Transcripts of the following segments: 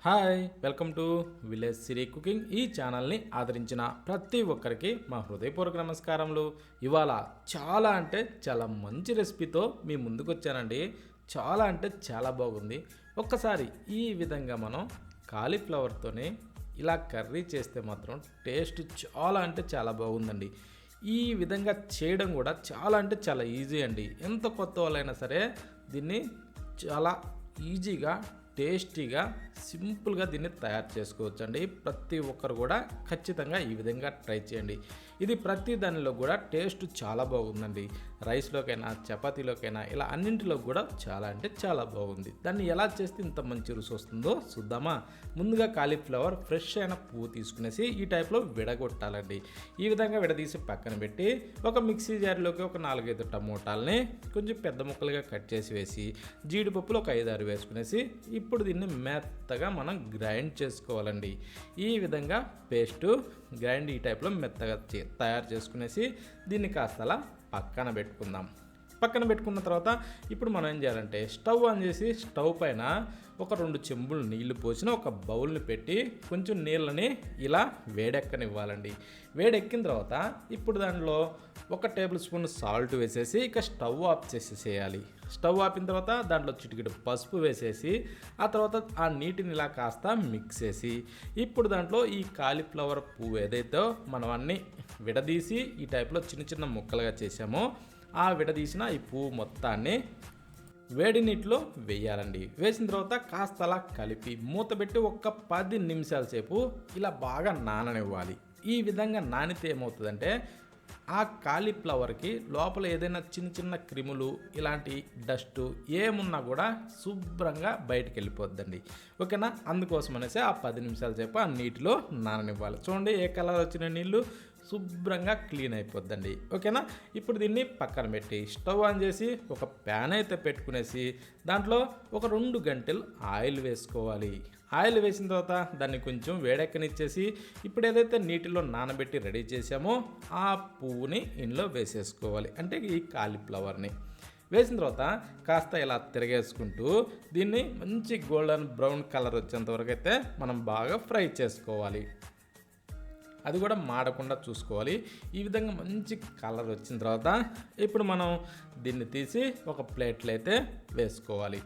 Hi welcome to village Siri cooking. ఈ ఛానల్ని ఆదరించిన ప్రతి ఒక్కరికి మా హృదయపూర్వక నమస్కారములు. ఇవాళ చాలా మంచి రెసిపీతో మీ ముందుకు వచ్చానండి. చాలా బాగుంది. ఒక్కసారి ఈ విధంగా మనం కాలీఫ్లవర్తోనే ఇలా కర్రీ చేస్తే మాత్రం టేస్ట్ చాలా బాగుందండి. ఈ విధంగా చేయడం కూడా చాలా ఈజీ అండి. ఎంత కొత్త వాళ్ళైనా సరే దీన్ని చాలా ఈజీగా టేస్టీగా సింపుల్గా దీన్ని తయారు చేసుకోవచ్చు అండి. ప్రతి ఒక్కరు కూడా ఖచ్చితంగా ఈ విధంగా ట్రై చేయండి. ఇది ప్రతి దానిలో కూడా టేస్ట్ చాలా బాగుందండి. రైస్లోకైనా చపాతీలోకైనా ఇలా అన్నింటిలో కూడా చాలా బాగుంది. దాన్ని ఎలా చేస్తే ఇంత మంచి రుచి వస్తుందో చూద్దామా. ముందుగా కాలీఫ్లవర్ ఫ్రెష్ అయిన పువ్వు తీసుకునేసి ఈ టైప్లో విడగొట్టాలండి. ఈ విధంగా విడదీసి పక్కన పెట్టి ఒక మిక్సీ జార్లోకి ఒక 4-5 టమోటాలని కొంచెం పెద్ద ముక్కలుగా కట్ చేసి వేసి జీడిపప్పులు ఒక 5-6 వేసుకునేసి ఇప్పుడు దీన్ని మెత్తగా మనం గ్రైండ్ చేసుకోవాలండి. ఈ విధంగా పేస్ట్ గ్రైండ్ ఈ టైప్లో మెత్తగా తయారు చేసుకునేసి దీన్ని కాస్త అలా పక్కన పెట్టుకుందాం. పక్కన పెట్టుకున్న తర్వాత ఇప్పుడు మనం ఏం చేయాలంటే స్టవ్ ఆన్ చేసి స్టవ్ పైన ఒక 2 చెంబులు నీళ్లు పోసిన ఒక బౌల్ని పెట్టి కొంచెం నీళ్ళని ఇలా వేడెక్కనివ్వాలండి. వేడెక్కిన తర్వాత ఇప్పుడు దానిలో 1 టేబుల్ స్పూన్ సాల్ట్ వేసేసి ఇక స్టవ్ ఆఫ్ చేసేసేయాలి. స్టవ్ ఆపిన తర్వాత దాంట్లో చిటికెడు పసుపు వేసేసి ఆ తర్వాత ఆ నీటిని ఇలా కాస్త మిక్స్ చేసి ఇప్పుడు దాంట్లో ఈ కాలీఫ్లవర్ పువ్వు ఏదైతే మనం అన్నీ విడదీసి ఈ టైప్లో చిన్న ముక్కలుగా చేసామో ఆ విడదీసిన ఈ పువ్వు మొత్తాన్ని వేడి నీటిలో వేయాలండి. వేసిన తర్వాత కాస్త అలా కలిపి మూత పెట్టి ఒక 10 నిమిషాల సేపు ఇలా బాగా నాననివ్వాలి. ఈ విధంగా నానితే ఏమవుతుందంటే ఆ కాలీఫ్లవర్కి లోపల ఏదైనా చిన్న క్రిములు ఇలాంటి డస్ట్ ఏమున్నా కూడా శుభ్రంగా బయటకు వెళ్ళిపోద్దండి. ఓకేనా, అందుకోసం అనేసి ఆ 10 నిమిషాల సేపు ఆ నీటిలో నాననివ్వాలి. చూడండి ఏ కలర్ వచ్చిన నీళ్ళు శుభ్రంగా క్లీన్ అయిపోద్దండి. ఓకేనా, ఇప్పుడు దీన్ని పక్కన పెట్టి స్టవ్ ఆన్ చేసి ఒక ప్యాన్ అయితే పెట్టుకునేసి దాంట్లో ఒక 2 గంటలు ఆయిల్ వేసుకోవాలి. ఆయిల్ వేసిన తర్వాత దాన్ని కొంచెం వేడెక్కనిచ్చేసి ఇప్పుడు ఏదైతే నీటిలో నానబెట్టి రెడీ చేసామో ఆ పువ్వుని ఇందులో వేసేసుకోవాలి. అంటే ఈ కాలీఫ్లవర్ని వేసిన తర్వాత కాస్త ఇలా తిరగేసుకుంటూ దీన్ని మంచి గోల్డెన్ బ్రౌన్ కలర్ వచ్చేంత వరకు అయితే మనం బాగా ఫ్రై చేసుకోవాలి. అది కూడా మాడకుండా చూసుకోవాలి. ఈ విధంగా మంచి కలర్ వచ్చిన తర్వాత ఇప్పుడు మనం దీన్ని తీసి ఒక ప్లేట్లో అయితే వేసుకోవాలి.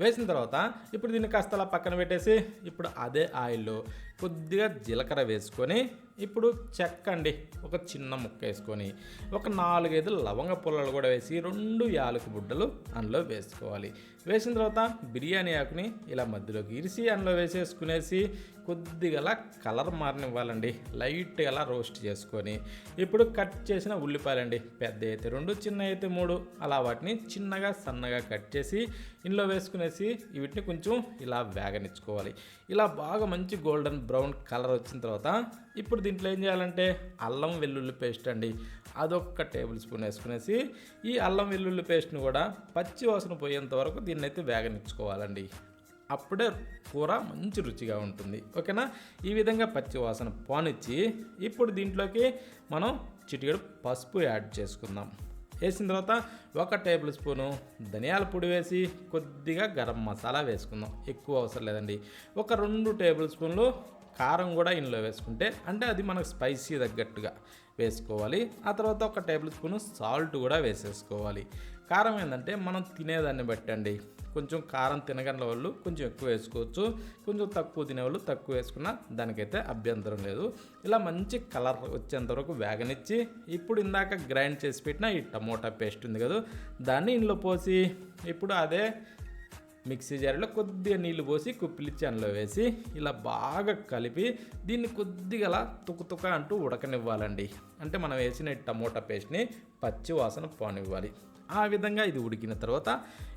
వేసిన తర్వాత ఇప్పుడు దీన్ని కాస్త అలా పక్కన పెట్టేసి ఇప్పుడు అదే ఆయిల్లో కొద్దిగా జీలకర్ర వేసుకొని ఇప్పుడు చెక్క అండి ఒక చిన్న ముక్క వేసుకొని ఒక 4-5 లవంగ పుల్లలు కూడా వేసి 2 యాలకుల బుడ్డలు అందులో వేసుకోవాలి. వేసిన తర్వాత బిర్యానీ ఆకుని ఇలా మధ్యలోకి ఇరిసి అందులో వేసేసుకునేసి కొద్దిగా అలా కలర్ మారనివ్వాలండి. లైట్గా అలా రోస్ట్ చేసుకొని ఇప్పుడు కట్ చేసిన ఉల్లిపాయలండి, పెద్ద అయితే 2, చిన్న అయితే 3 అలా వాటిని చిన్నగా సన్నగా కట్ చేసి ఇందులో వేసుకునేసి వీటిని కొంచెం ఇలా వేగనిచ్చుకోవాలి. ఇలా బాగా మంచి గోల్డెన్ బ్రౌన్ కలర్ వచ్చిన తర్వాత ఇప్పుడు దీంట్లో ఏం చేయాలంటే అల్లం వెల్లుల్లి పేస్ట్ అండి అదొక టేబుల్ స్పూన్ వేసుకునేసి ఈ అల్లం వెల్లుల్లి పేస్ట్ని కూడా పచ్చి వాసన పోయేంత వరకు దీన్ని అయితే వేగనిచ్చుకోవాలండి. అప్పుడే కూర మంచి రుచిగా ఉంటుంది. ఓకేనా, ఈ విధంగా పచ్చి వాసన పోనిచ్చి ఇప్పుడు దీంట్లోకి మనం చిటికెడు పసుపు యాడ్ చేసుకుందాం. వేసిన తర్వాత 1 టేబుల్ స్పూను ధనియాల పొడి వేసి కొద్దిగా గరం మసాలా వేసుకుందాం. ఎక్కువ అవసరం లేదండి. ఒక 2 టేబుల్ స్పూన్లు కారం కూడా ఇందులో వేసుకుంటే అంటే అది మనకు స్పైసీ తగ్గట్టుగా వేసుకోవాలి. ఆ తర్వాత 1 టేబుల్ స్పూను సాల్ట్ కూడా వేసేసుకోవాలి. కారం ఏంటంటే మనం తినేదాన్ని బట్టి అండి. కొంచెం కారం తినగల వాళ్ళు కొంచెం ఎక్కువ వేసుకోవచ్చు, కొంచెం తక్కువ తినేవాళ్ళు తక్కువ వేసుకున్నా దానికైతే అభ్యంతరం లేదు. ఇలా మంచి కలర్ వచ్చేంత వరకు వేగనిచ్చి ఇప్పుడు ఇందాక గ్రైండ్ చేసి పెట్టిన ఈ టమోటా పేస్ట్ ఉంది కదా దాన్ని ఇందులో పోసి ఇప్పుడు అదే మిక్సీ జార్లో కొద్దిగా నీళ్లు పోసి కుప్పిలిచ్చి అందులో వేసి ఇలా బాగా కలిపి దీన్ని కొద్దిగా అలా తుక అంటూ ఉడకనివ్వాలండి. అంటే మనం వేసిన టమోటా పేస్ట్ని పచ్చి వాసన పోనివ్వాలి. ఆ విధంగా ఇది ఉడికిన తర్వాత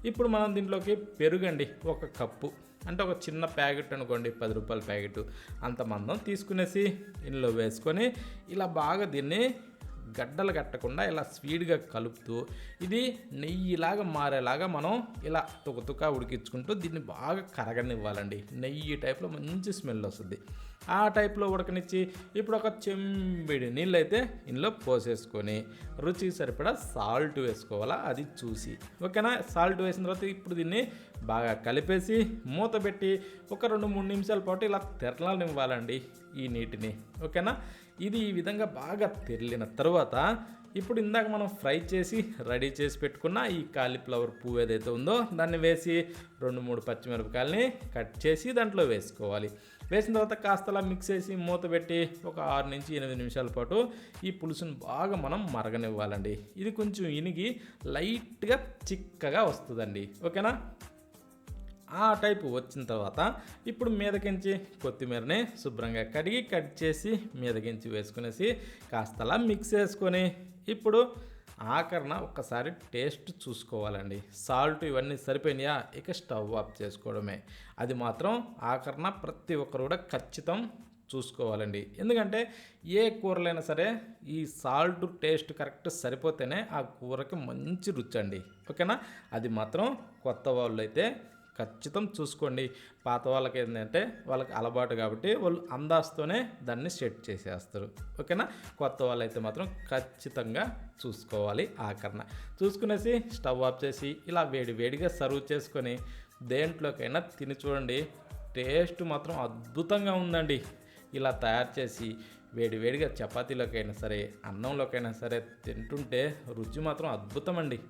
ఇప్పుడు మనం దీంట్లోకి పెరుగండి 1 కప్పు అంటే ఒక చిన్న ప్యాకెట్ అనుకోండి 10 రూపాయల ప్యాకెట్ అంత మందం తీసుకునేసి ఇందులో వేసుకొని ఇలా బాగా దీన్ని గడ్డలు కట్టకుండా ఇలా స్వీట్గా కలుపుతూ ఇది నెయ్యిలాగా మారేలాగా మనం ఇలా తుక ఉడికించుకుంటూ దీన్ని బాగా కరగనివ్వాలండి. నెయ్యి టైప్లో మంచి స్మెల్ వస్తుంది. ఆ టైప్లో ఉడకనిచ్చి ఇప్పుడు ఒక చెంబిడి నీళ్ళు అయితే ఇందులో పోసేసుకొని రుచికి సరిపడా సాల్ట్ వేసుకోవాలా అది చూసి, ఓకేనా. సాల్ట్ వేసిన తర్వాత ఇప్పుడు దీన్ని బాగా కలిపేసి మూత పెట్టి ఒక 2-3 నిమిషాల పాటు ఇలా తెరలనివ్వాలండి ఈ నీటిని, ఓకేనా. ఇది ఈ విధంగా బాగా తెరిలిన తర్వాత ఇప్పుడు ఇందాక మనం ఫ్రై చేసి రెడీ చేసి పెట్టుకున్న ఈ కాలీఫ్లవర్ పువ్వు ఏదైతే ఉందో దాన్ని వేసి 2-3 పచ్చిమిరపకాయలని కట్ చేసి దాంట్లో వేసుకోవాలి. వేసిన తర్వాత కాస్తలా మిక్స్ చేసి మూత పెట్టి ఒక 6-8 నిమిషాల పాటు ఈ పులుసును బాగా మనం మరగనివ్వాలండి. ఇది కొంచెం ఇనిగి లైట్గా చిక్కగా వస్తుందండి, ఓకేనా. ఆ టైపు వచ్చిన తర్వాత ఇప్పుడు మీదకించి కొత్తిమీరని శుభ్రంగా కడిగి కట్ చేసి మీదకించి వేసుకునేసి కాస్తలా మిక్స్ చేసుకొని ఇప్పుడు ఆఖరణ ఒక్కసారి టేస్ట్ చూసుకోవాలండి. సాల్ట్ ఇవన్నీ సరిపోయినాయా, ఇక స్టవ్ ఆఫ్ చేసుకోవడమే. అది మాత్రం ఆఖరణ ప్రతి ఒక్కరు కూడా ఖచ్చితం చూసుకోవాలండి. ఎందుకంటే ఏ కూరలైనా సరే ఈ సాల్ట్ టేస్ట్ కరెక్ట్ సరిపోతేనే ఆ కూరకి మంచి రుచి అండి, ఓకేనా. అది మాత్రం కొత్త వాళ్ళు అయితే ఖచ్చితం చూసుకోండి. పాత వాళ్ళకి ఏంటంటే వాళ్ళకి అలవాటు కాబట్టి వాళ్ళు అందాజతోనే దాన్ని సెట్ చేసేస్తారు, ఓకేనా. కొత్త వాళ్ళైతే మాత్రం ఖచ్చితంగా చూసుకోవాలి. ఆఖరణ చూసుకునేసి స్టవ్ ఆఫ్ చేసి ఇలా వేడిగా సర్వ్ చేసుకొని దేంట్లోకైనా తిని చూడండి. టేస్ట్ మాత్రం అద్భుతంగా ఉందండి. ఇలా తయారు చేసి వేడిగా చపాతీలోకైనా సరే అన్నంలోకైనా సరే తింటుంటే రుచి మాత్రం అద్భుతం అండి.